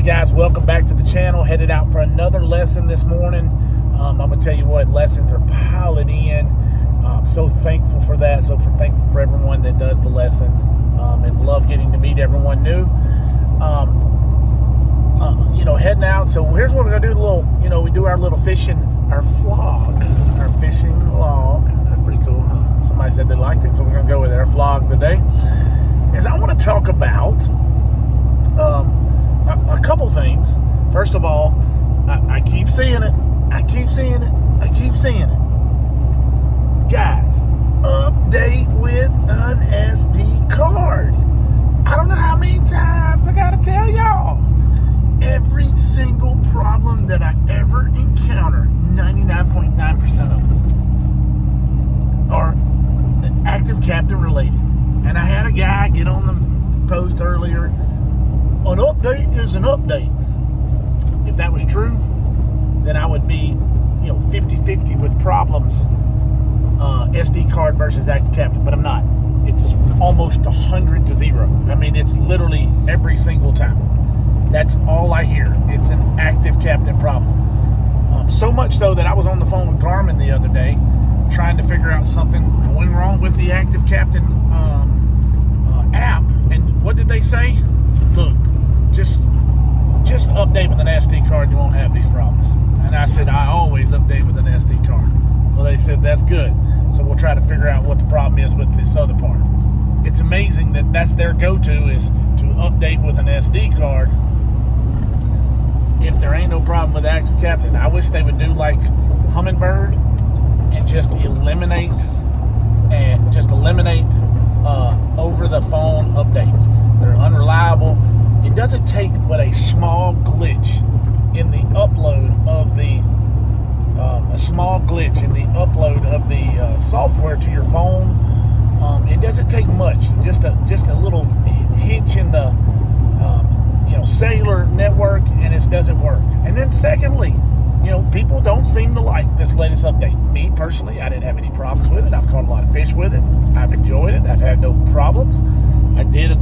Hey guys, welcome back to the channel. Headed out for another lesson this morning. I'm gonna tell you what, lessons are piling in. I'm so thankful for that. Thankful for everyone that does the lessons, and love getting to meet everyone new. Heading out. So here's what we're gonna do. We do our little fishing, our FLOG, our fishing vlog. That's pretty cool, huh? Somebody said they liked it, so we're gonna go with our FLOG today. Is I want to talk about a couple things. First of all, I keep seeing it. I keep seeing it. Guys, update with an SD card. I don't know how many times I gotta tell y'all. Every single problem that I ever encounter, 99.9% of them are active captain related. And I had a guy get on the post earlier, an update is an update. If that was true, then I would be 50-50 with problems, SD card versus active captain, but I'm not. It's almost 100 to 0. I mean, it's literally every single time. That's all I hear. It's an active captain problem. So much so that I was on the phone with Garmin the other day trying to figure out something going wrong with the active captain app. And what did they say? Look, just update with an SD card, you won't have these problems. And I said, I always update with an SD card. Well, they said, that's good. So we'll try to figure out what the problem is with this other part. It's amazing that that's their go-to, is to update with an SD card if there ain't no problem with active captain. I wish they would do like Hummingbird and just eliminate over the phone updates. They're unreliable. It doesn't take but a small glitch in the upload of the software to your phone. It doesn't take much. Just a little hitch in the cellular network, and it doesn't work. And then secondly, people don't seem to like this latest update. Me personally, I didn't have any problems with it. I've caught a lot of fish with it. I've enjoyed it. I've had no problems. I did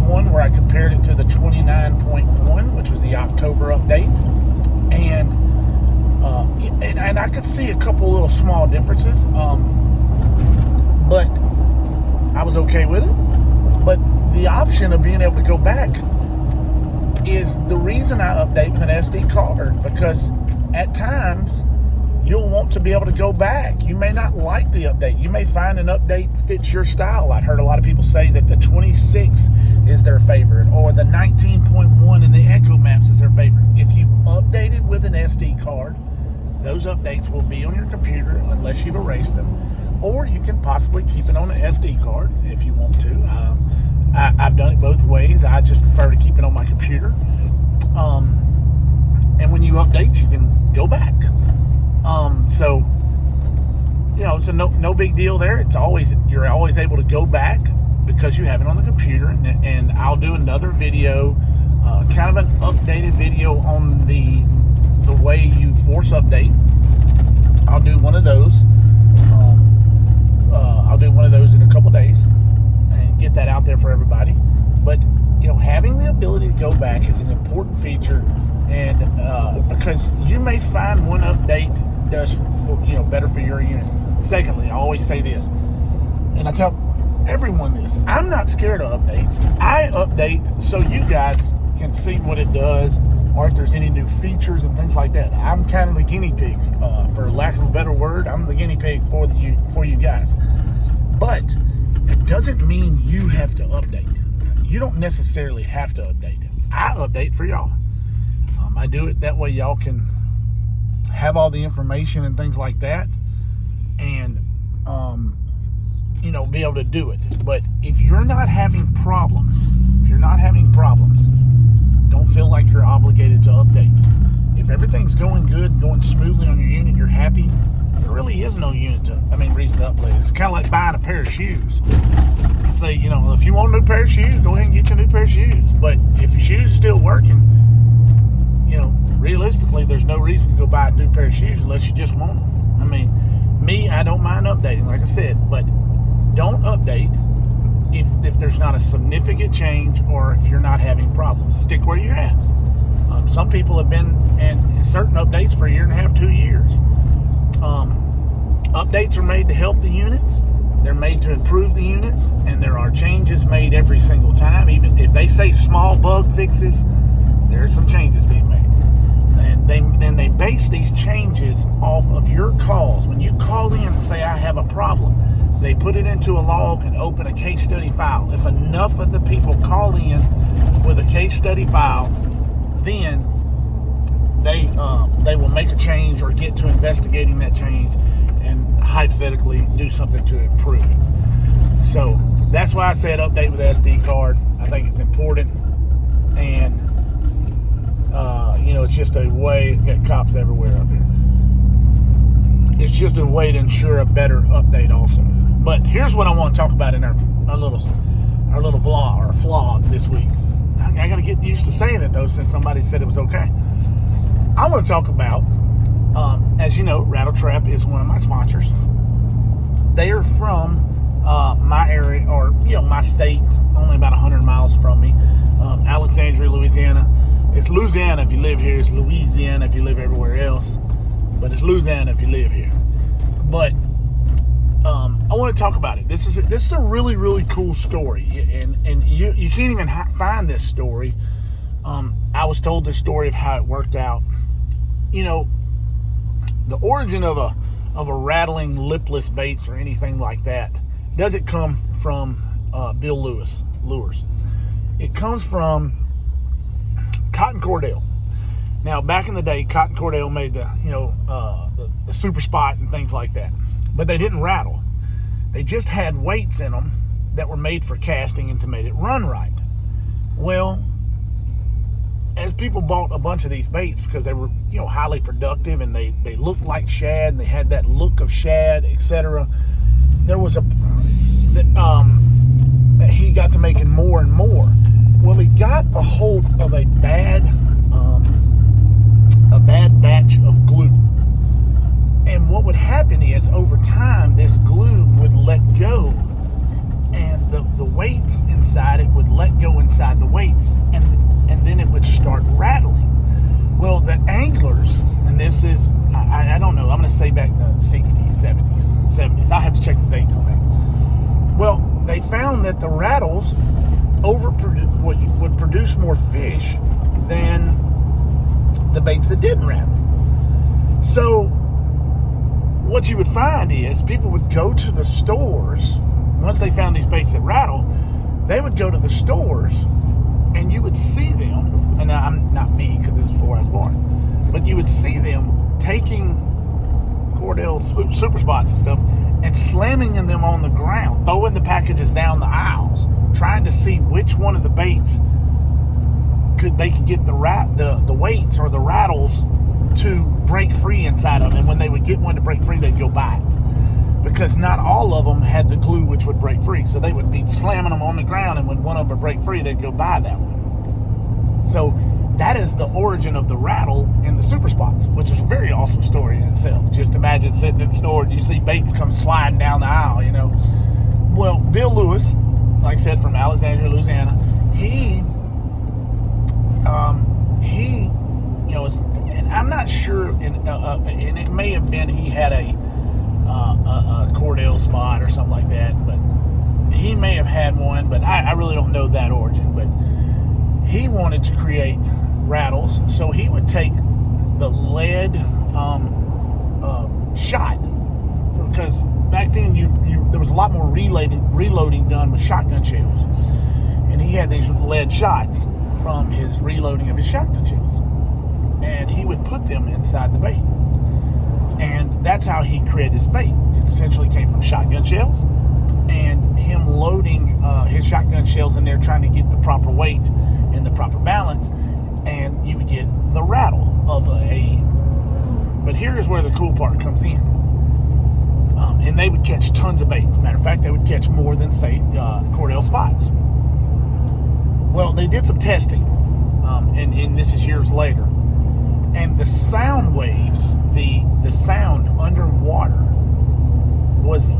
one where I compared it to the 29.1, which was the October update, and I could see a couple little small differences, but I was okay with it. But the option of being able to go back is the reason I update with an SD card, because at times you'll want to be able to go back. You may not like the update. You may find an update that fits your style. I've heard a lot of people say that the 26 is their favorite, or the 19.1 in the Echo Maps is their favorite. If you've updated with an SD card, those updates will be on your computer unless you've erased them, or you can possibly keep it on an SD card if you want to. I've done it both ways. I just prefer to keep it on my computer. And when you update, you can go back. It's a no big deal there. You're always able to go back because you have it on the computer. And I'll do another video, kind of an updated video on the way you force update. I'll do one of those. I'll do one of those in a couple days and get that out there for everybody. But having the ability to go back is an important feature, and because you may find one update does better for your unit. Secondly, I always say this, and I tell everyone this: I'm not scared of updates. I update so you guys can see what it does, or if there's any new features and things like that. I'm kind of the guinea pig, for lack of a better word. I'm the guinea pig for you guys. But it doesn't mean you have to update. You don't necessarily have to update. I update for y'all. I do it that way y'all can have all the information and things like that, and be able to do it. But if you're not having problems, don't feel like you're obligated to update. If everything's going good, going smoothly on your unit, you're happy, there really is no reason to update. It's kind of like buying a pair of shoes. I say, if you want a new pair of shoes, go ahead and get you a new pair of shoes. But if your shoes are still working, realistically, there's no reason to go buy a new pair of shoes unless you just want them. I mean, I don't mind updating, like I said, but don't update if there's not a significant change, or if you're not having problems. Stick where you're at. some people have been in certain updates for 1.5 to 2 years. Updates are made to help the units. They're made to improve the units, and there are changes made every single time. Even if they say small bug fixes, there are some changes being made. And they base these changes off of your calls. When you call in and say, I have a problem, they put it into a log and open a case study file. If enough of the people call in with a case study file, then they will make a change or get to investigating that change and hypothetically do something to improve it. So that's why I said update with SD card. I think it's important. And it's just a way, got cops everywhere up here. It's just a way to ensure a better update also. But here's what I want to talk about in our little vlog or FLOG this week. I got to get used to saying it though, since somebody said it was okay. I want to talk about, as you know, Rattle Trap is one of my sponsors. They are from my area, or my state, only about 100 miles from me, Alexandria, Louisiana. It's Louisiana if you live here. It's Louisiana if you live everywhere else. But it's Louisiana if you live here. But I want to talk about it. This is a really, really cool story, and you can't even find this story. I was told this story of how it worked out. The origin of a rattling lipless baits or anything like that doesn't come from Bill Lewis lures. It comes from Cotton Cordell. Now, back in the day, Cotton Cordell made the super spot and things like that, but they didn't rattle. They just had weights in them that were made for casting and to make it run right. Well, as people bought a bunch of these baits because they were highly productive and they looked like shad and they had that look of shad, etc., there was he got to making more and more. Well, he got a hold of a bad batch of glue. And what would happen is, over time, this glue would let go, and the weights inside it would let go inside the weights, and then it would start rattling. Well, the anglers, and this is, I don't know, I'm going to say back in the 60s, 70s. I have to check the dates on that. Well, they found that the rattles would produce more fish than the baits that didn't rattle. So what you would find is people would go to the stores. Once they found these baits that rattle, they would go to the stores and you would see them, and I'm not me because it was before I was born, but you would see them taking Cordell super spots and stuff and slamming them on the ground, throwing the packages down the aisles, trying to see which one of the baits they could get the weights or the rattles to break free inside of them. And when they would get one to break free, they'd go buy it, because not all of them had the glue which would break free. So they would be slamming them on the ground, and when one of them would break free, they'd go buy that one. So that is the origin of the rattle in the super spots, which is a very awesome story in itself. Just imagine sitting in the store and you see baits come sliding down the aisle, Well, Bill Lewis, like I said, from Alexandria, Louisiana, he and I'm not sure, and it may have been he had a Cordell spot or something like that, but he may have had one, but I really don't know that origin. But he wanted to create rattles, so he would take the lead shot, because back then there was a lot more reloading done with shotgun shells, and he had these lead shots from his reloading of his shotgun shells, and he would put them inside the bait, and that's how he created his bait. It essentially came from shotgun shells and him loading his shotgun shells in there, trying to get the proper weight and the proper balance, and you would get the rattle of but here's where the cool part comes in. And they would catch tons of bait. Matter of fact, they would catch more than, say, Cordell spots. Well, they did some testing, and this is years later, and the sound waves, the sound underwater was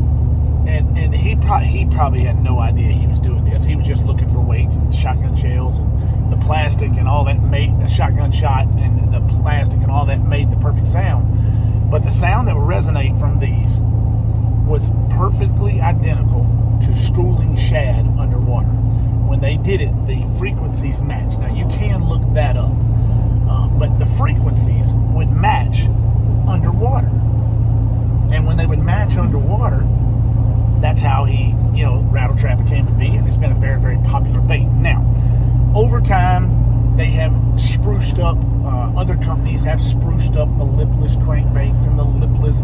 And he probably had no idea he was doing this. He was just looking for weights and shotgun shells and the plastic and all that made the shotgun shot, and the plastic and all that made the perfect sound. But the sound that would resonate from these was perfectly identical to schooling shad underwater. When they did it, the frequencies matched. Now you can look that up, but the frequencies would match underwater. And when they would match underwater, that's how Rattle Trap became a bee, and it's been a very, very popular bait. Now, over time, they have spruced up, other companies have spruced up the lipless crankbaits and the lipless,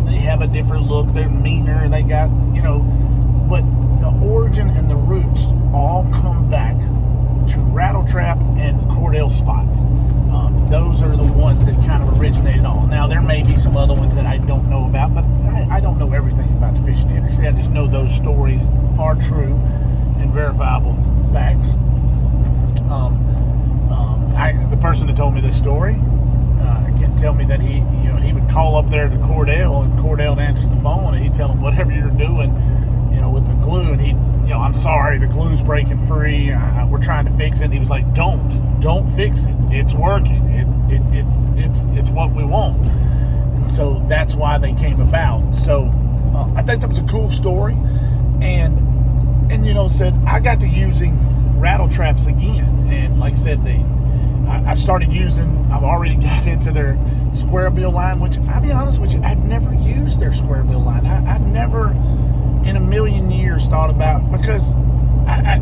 they have a different look, they're meaner, they got, but the origin and the roots all come back to Rattle Trap and Cordell spots. Those are the ones that kind of originated all. Now, there may be some other ones that I don't know about, but I don't know everything about the fishing industry. I just know those stories are true and verifiable facts. The person that told me this story can tell me that he would call up there to Cordell, and Cordell would answer the phone, and he'd tell him, whatever you're doing, with the glue, and I'm sorry, the glue's breaking free. We're trying to fix it. And he was like, don't fix it. It's working. It's what we want. And so that's why they came about. So I think that was a cool story. And said I got to using Rattle Traps again. And like I said, I've already got into their square bill line, which I'll be honest with you, I've never used their square bill line. I never in a million years thought about, because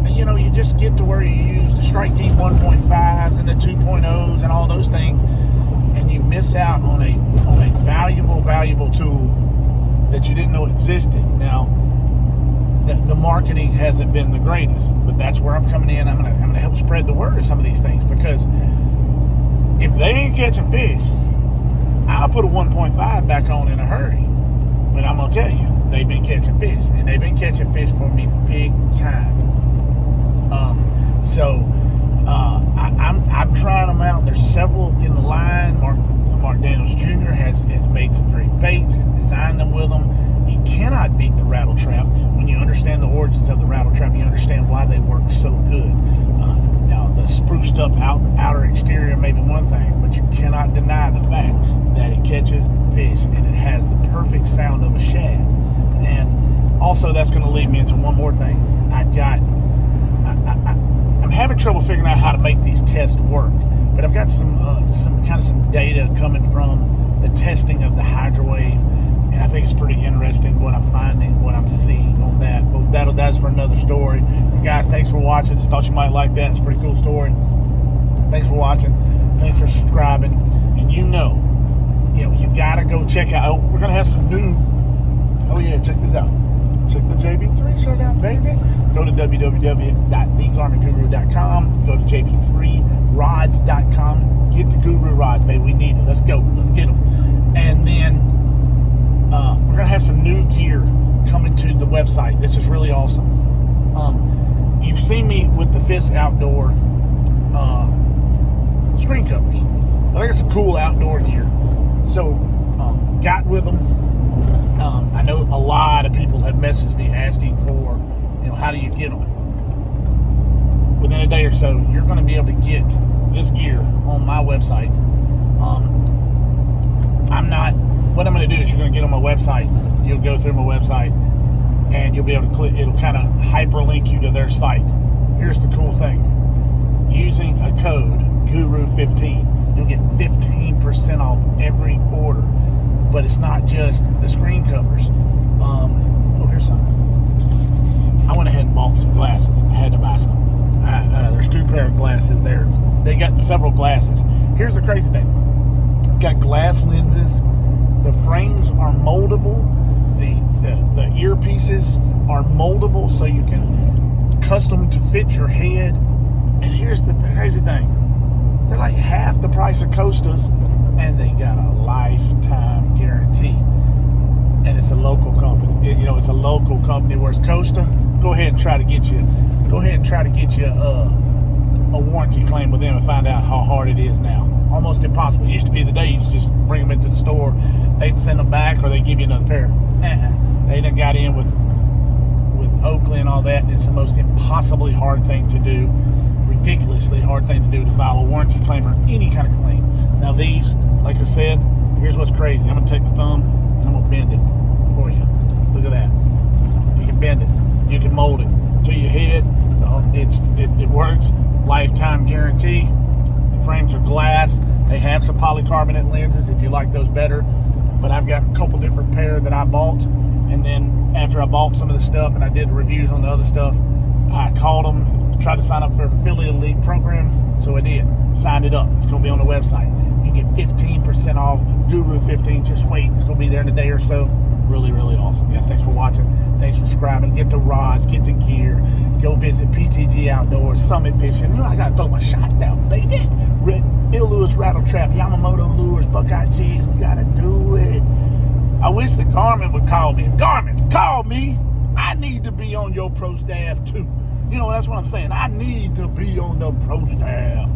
you just get to where you use the Strike Team 1.5s and the 2.0s and all those things, and you miss out on a valuable tool that you didn't know existed. Now, the marketing hasn't been the greatest, but that's where I'm coming in. I'm gonna help spread the word of some of these things, because if they ain't catching fish, I'll put a 1.5 back on in a hurry. But I'm gonna tell you, they've been catching fish, and they've been catching fish for me big time. I'm trying them out. There's several in the line. Mark Daniels Jr. has made some great baits and designed them with them. You cannot beat the Rattle Trap. When you understand the origins of the Rattle Trap, you understand why they work so good. Now, the spruced up outer exterior may be one thing, but you cannot deny the fact that it catches fish, and it has the perfect sound of a shad. And also, that's going to lead me into one more thing. I'm having trouble figuring out how to make these tests work, but I've got some data coming from the testing of the Hydrowave, and I think it's pretty interesting what I'm finding, what I'm seeing on that. But that's for another story. But guys, thanks for watching. Just thought you might like that. It's a pretty cool story. Thanks for watching. Thanks for subscribing. And you gotta go check out. We're gonna have some new. Oh yeah, check this out. Check the JB3 shirt out, baby. Go to www.thegarminguru.com. Go to jb3rods.com. Get the Guru rods, baby. We need it. Let's go. Let's get them. And then we're gonna have some new gear coming to the website. This is really awesome. You've seen me with the Fisk Outdoor screen covers. I think it's some cool outdoor gear. So got with them. I know a lot of people have messaged me asking for, how do you get them? Within a day or so, you're going to be able to get this gear on my website. What I'm going to do is you're going to get on my website. You'll go through my website, and you'll be able to click. It'll kind of hyperlink you to their site. Here's the cool thing. Using a code, GURU15, you'll get 15% off every order. But it's not just the screen covers. Here's some. I went ahead and bought some glasses. I had to buy some. There's 2 pair of glasses there. They got several glasses. Here's the crazy thing. Got glass lenses. The frames are moldable. The earpieces are moldable, so you can custom to fit your head. And here's the crazy thing. They're like half the price of Costa's, and they got a lifetime guarantee. And it's a local company. It's a local company. Whereas Costa, go ahead and try to get you a warranty claim with them and find out how hard it is now. Almost impossible. It used to be the day you just bring them into the store, they'd send them back, or they give you another pair. They done got in with Oakley and all that. It's the most impossibly hard thing to do, ridiculously hard thing to do, to file a warranty claim or any kind of claim. Now these, like I said, here's what's crazy. I'm gonna take my thumb and I'm gonna bend it for you. Look at that. You can bend it. You can mold it to your head. It works. Lifetime guarantee. The frames are glass. They have some polycarbonate lenses if you like those better. But I've got a couple different pair that I bought. And then after I bought some of the stuff and I did reviews on the other stuff, I called them, tried to sign up for an affiliate elite program. So I did. Signed it up. It's going to be on the website. You can get 15% off. Guru 15. Just wait. It's going to be there in a day or so. Really, really awesome. Yes, thanks for watching. Thanks for subscribing. Get the rods, get the gear. Go visit PTG Outdoors, Summit Fishing. I got to throw my shots out, baby. Bill Lewis Rattle Trap, Yamamoto Lures, Buckeye Jigs. We got to do it. I wish the Garmin would call me. Garmin, call me. I need to be on your pro staff too. You know, that's what I'm saying. I need to be on the pro staff.